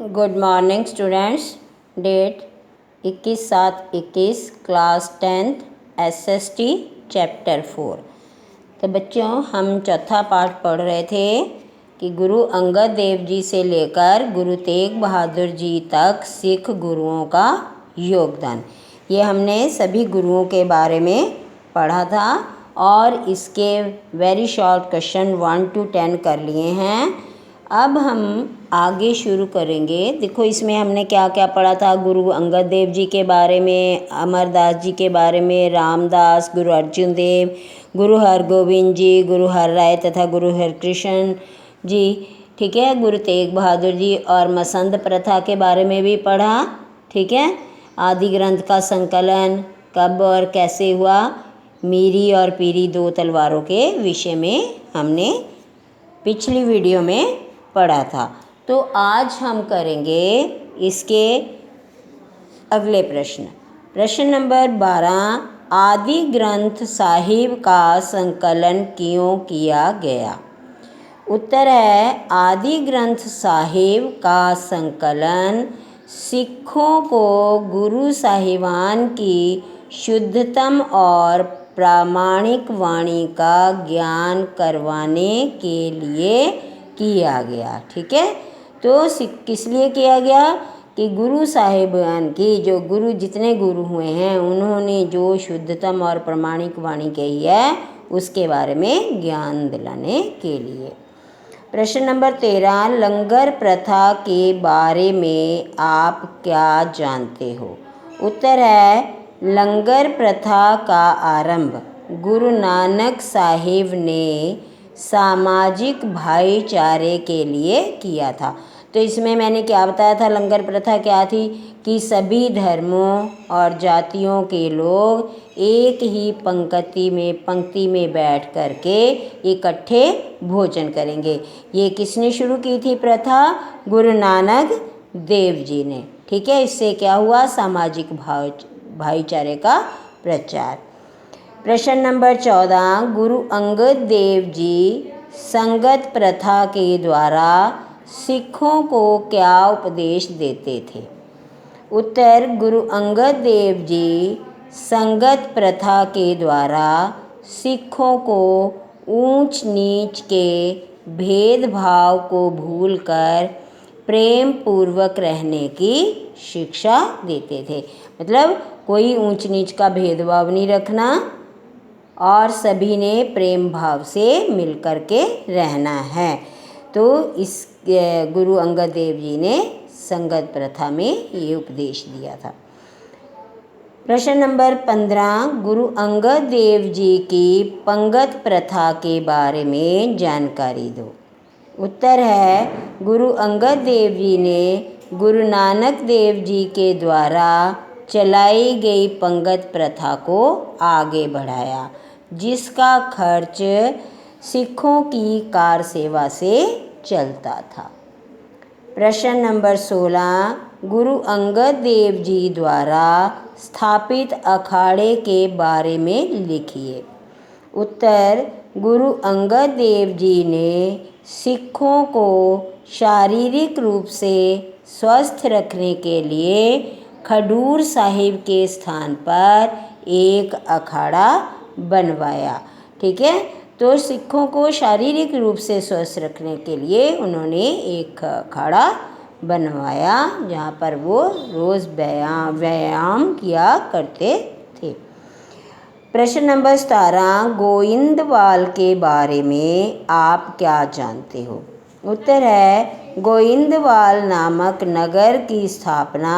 Good morning students. Date 21/7/21 class 10th SST chapter 4। तो बच्चों हम चौथा पाठ पढ़ रहे थे कि गुरु अंगद देव जी से लेकर गुरु तेग बहादुर जी तक सिख गुरुओं का योगदान। ये हमने सभी गुरुओं के बारे में पढ़ा था और इसके वेरी शॉर्ट क्वेश्चन 1 to 10 कर लिए हैं। अब हम आगे शुरू करेंगे। देखो इसमें हमने क्या क्या पढ़ा था। गुरु अंगद देव जी के बारे में, अमरदास जी के बारे में, रामदास, गुरु अर्जुन देव, गुरु हरगोविंद जी, गुरु हरराय तथा गुरु हरकृष्ण जी, ठीक है। गुरु तेग बहादुर जी और मसंद प्रथा के बारे में भी पढ़ा, ठीक है। आदि ग्रंथ का संकलन कब और कैसे हुआ, मीरी और पीरी दो तलवारों के विषय में हमने पिछली वीडियो में पढ़ा था। तो आज हम करेंगे इसके अगले प्रश्न। प्रश्न नंबर 12, आदि ग्रंथ साहिब का संकलन क्यों किया गया। उत्तर है आदि ग्रंथ साहिब का संकलन सिखों को गुरु साहिबान की शुद्धतम और प्रामाणिक वाणी का ज्ञान करवाने के लिए किया गया, ठीक है। तो किस लिए किया गया कि गुरु साहिबान की, जो गुरु जितने गुरु हुए हैं उन्होंने जो शुद्धतम और प्रामाणिक वाणी कही है उसके बारे में ज्ञान दिलाने के लिए। प्रश्न नंबर 13, लंगर प्रथा के बारे में आप क्या जानते हो। उत्तर है लंगर प्रथा का आरंभ गुरु नानक साहिब ने सामाजिक भाईचारे के लिए किया था। तो इसमें मैंने क्या बताया था, लंगर प्रथा क्या थी कि सभी धर्मों और जातियों के लोग एक ही पंक्ति में बैठ करके इकट्ठे भोजन करेंगे। ये किसने शुरू की थी प्रथा, गुरु नानक देव जी ने, ठीक है। इससे क्या हुआ, सामाजिक भाईचारे का प्रचार। प्रश्न नंबर 14, गुरु अंगद देव जी संगत प्रथा के द्वारा सिखों को क्या उपदेश देते थे। उत्तर, गुरु अंगद देव जी संगत प्रथा के द्वारा सिखों को ऊंच नीच के भेदभाव को भूलकर प्रेम पूर्वक रहने की शिक्षा देते थे। मतलब कोई ऊंच नीच का भेदभाव नहीं रखना और सभी ने प्रेम भाव से मिलकर के रहना है। तो इस गुरु अंगद देव जी ने संगत प्रथा में ये उपदेश दिया था। प्रश्न नंबर 15, गुरु अंगद देव जी की पंगत प्रथा के बारे में जानकारी दो। उत्तर है गुरु अंगद देव जी ने गुरु नानक देव जी के द्वारा चलाई गई पंगत प्रथा को आगे बढ़ाया, जिसका खर्च सिखों की कार सेवा से चलता था। प्रश्न नंबर 16, गुरु अंगद देव जी द्वारा स्थापित अखाड़े के बारे में लिखिए। उत्तर, गुरु अंगद देव जी ने सिखों को शारीरिक रूप से स्वस्थ रखने के लिए खडूर साहिब के स्थान पर एक अखाड़ा बनवाया, ठीक है। तो सिखों को शारीरिक रूप से स्वस्थ रखने के लिए उन्होंने एक अखाड़ा बनवाया जहाँ पर वो रोज़ व्यायाम किया करते थे। प्रश्न नंबर 17, गोइंदवाल के बारे में आप क्या जानते हो। उत्तर है गोइंदवाल नामक नगर की स्थापना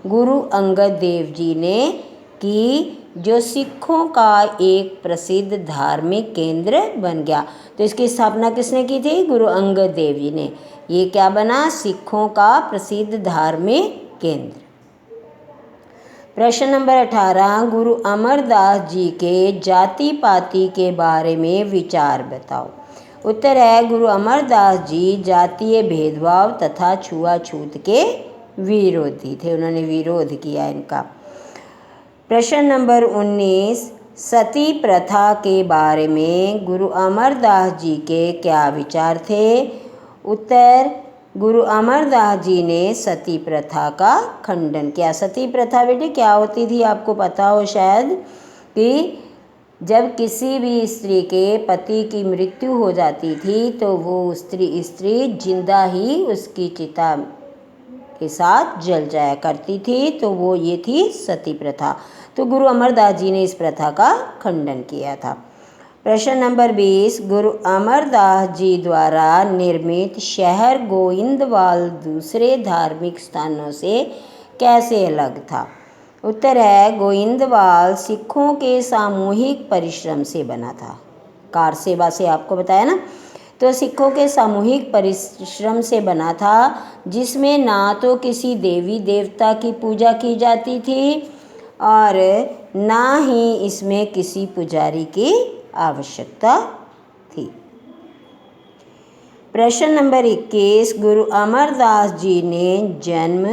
गुरु अंगद देव जी ने की, जो सिखों का एक प्रसिद्ध धार्मिक केंद्र बन गया। तो इसकी स्थापना किसने की थी, गुरु अंगद देव जी ने। ये क्या बना, सिखों का प्रसिद्ध धार्मिक केंद्र। प्रश्न नंबर 18, गुरु अमरदास जी के जाति पाति के बारे में विचार बताओ। उत्तर है गुरु अमरदास जी जातीय भेदभाव तथा छुआछूत के विरोधी थे, उन्होंने विरोध किया इनका। प्रश्न नंबर 19, सती प्रथा के बारे में गुरु अमरदास जी के क्या विचार थे। उत्तर, गुरु अमरदास जी ने सती प्रथा का खंडन किया। सती प्रथा बेटे क्या होती थी आपको पता हो शायद, कि जब किसी भी स्त्री के पति की मृत्यु हो जाती थी तो वो स्त्री जिंदा ही उसकी चिता के साथ जल जाया करती थी, तो वो ये थी सती प्रथा। तो गुरु अमरदास जी ने इस प्रथा का खंडन किया था। प्रश्न नंबर 20, गुरु अमरदास जी द्वारा निर्मित शहर गोइंदवाल दूसरे धार्मिक स्थानों से कैसे अलग था? उत्तर है गोइंदवाल सिखों के सामूहिक परिश्रम से बना था। कार सेवा से आपको बताया ना, तो सिखों के सामूहिक परिश्रम से बना था, जिसमें ना तो किसी देवी देवता की पूजा की जाती थी और ना ही इसमें किसी पुजारी की आवश्यकता थी। प्रश्न नंबर 21, गुरु अमरदास जी ने जन्म,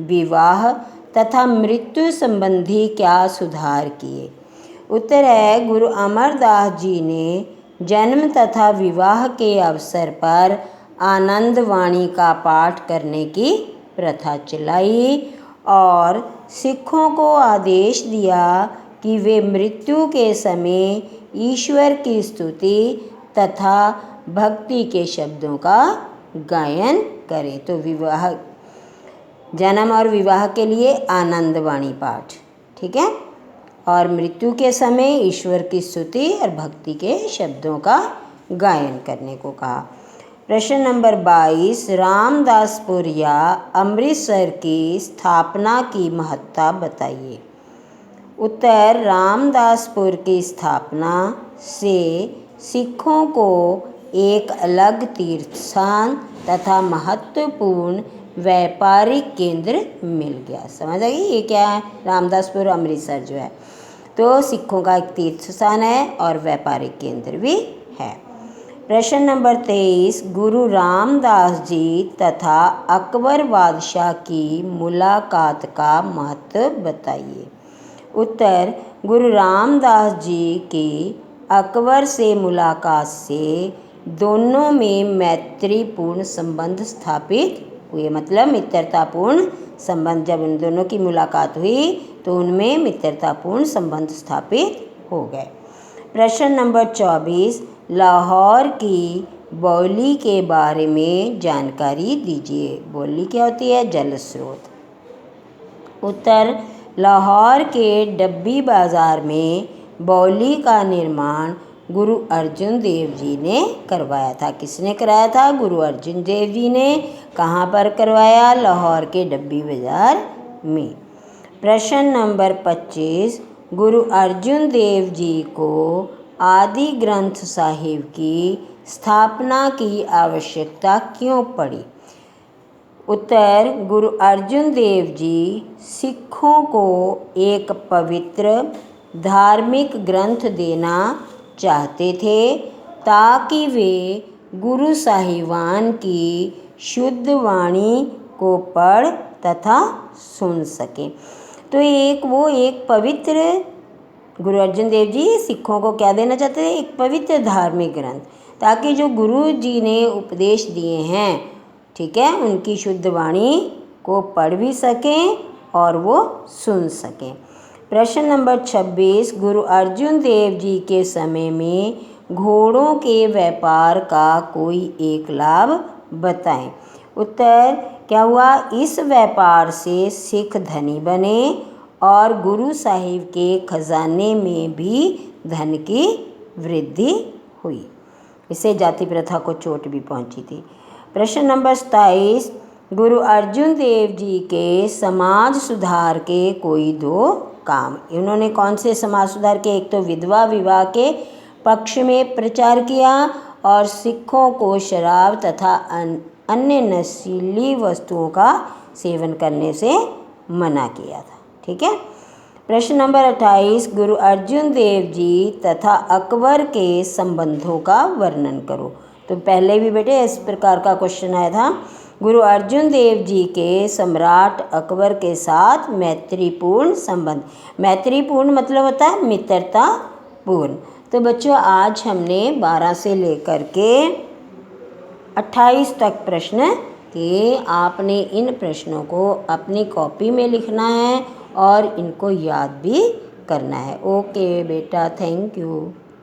विवाह तथा मृत्यु संबंधी क्या सुधार किए? उत्तर है गुरु अमरदास जी ने जन्म तथा विवाह के अवसर पर आनंद वाणी का पाठ करने की प्रथा चलाई और सिखों को आदेश दिया कि वे मृत्यु के समय ईश्वर की स्तुति तथा भक्ति के शब्दों का गायन करें। तो विवाह, जन्म और विवाह के लिए आनंद वाणी पाठ, ठीक है, और मृत्यु के समय ईश्वर की स्तुति और भक्ति के शब्दों का गायन करने को कहा। प्रश्न नंबर 22, रामदासपुर या अमृतसर की स्थापना की महत्ता बताइए। उत्तर, रामदासपुर की स्थापना से सिखों को एक अलग तीर्थ स्थान तथा महत्वपूर्ण व्यापारिक केंद्र मिल गया। समझ आ गई ये क्या है? रामदासपुर अमृतसर जो है तो सिखों का एक तीर्थ स्थान है और व्यापारिक केंद्र भी है। प्रश्न नंबर 23, गुरु रामदास जी तथा अकबर बादशाह की मुलाकात का महत्व बताइए। उत्तर, गुरु रामदास जी की अकबर से मुलाकात से दोनों में मैत्रीपूर्ण संबंध स्थापित हुए। मतलब मित्रतापूर्ण संबंध, जब उन दोनों की मुलाकात हुई तो उनमें मित्रतापूर्ण संबंध स्थापित हो गए। प्रश्न नंबर 24, लाहौर की बौली के बारे में जानकारी दीजिए। बौली क्या होती है? जल स्रोत। उत्तर, लाहौर के डब्बी बाज़ार में बौली का निर्माण गुरु अर्जुन देव जी ने करवाया था। किसने कराया था? गुरु अर्जुन देव जी ने। कहाँ पर करवाया? लाहौर के डब्बी बाज़ार में। प्रश्न नंबर 25, गुरु अर्जुन देव जी को आदि ग्रंथ साहिब की स्थापना की आवश्यकता क्यों पड़ी? उत्तर, गुरु अर्जुन देव जी सिखों को एक पवित्र धार्मिक ग्रंथ देना चाहते थे ताकि वे गुरु साहिबान की शुद्ध वाणी को पढ़ तथा सुन सकें। तो एक पवित्र, गुरु अर्जुन देव जी सिखों को क्या देना चाहते थे? एक पवित्र धार्मिक ग्रंथ, ताकि जो गुरु जी ने उपदेश दिए हैं, ठीक है, उनकी शुद्ध वाणी को पढ़ भी सकें और वो सुन सकें। प्रश्न नंबर 26, गुरु अर्जुन देव जी के समय में घोड़ों के व्यापार का कोई एक लाभ बताएं। उत्तर, क्या हुआ? इस व्यापार से सिख धनी बने और गुरु साहिब के खजाने में भी धन की वृद्धि हुई। इससे जाति प्रथा को चोट भी पहुंची थी। प्रश्न नंबर 27, गुरु अर्जुन देव जी के समाज सुधार के कोई दो काम। इन्होंने कौन से समाज सुधार के? एक तो विधवा विवाह के पक्ष में प्रचार किया और सिखों को शराब तथा अन्य नशीली वस्तुओं का सेवन करने से मना किया था। ठीक है। प्रश्न नंबर 28, गुरु अर्जुन देव जी तथा अकबर के संबंधों का वर्णन करो। तो पहले भी बेटे इस प्रकार का क्वेश्चन आया था। गुरु अर्जुन देव जी के सम्राट अकबर के साथ मैत्रीपूर्ण संबंध। मैत्रीपूर्ण मतलब होता है मित्रतापूर्ण। तो बच्चों आज हमने 12 से लेकर के 28 तक प्रश्न कि आपने इन प्रश्नों को अपनी कॉपी में लिखना है और इनको याद भी करना है। ओके बेटा, थैंक यू।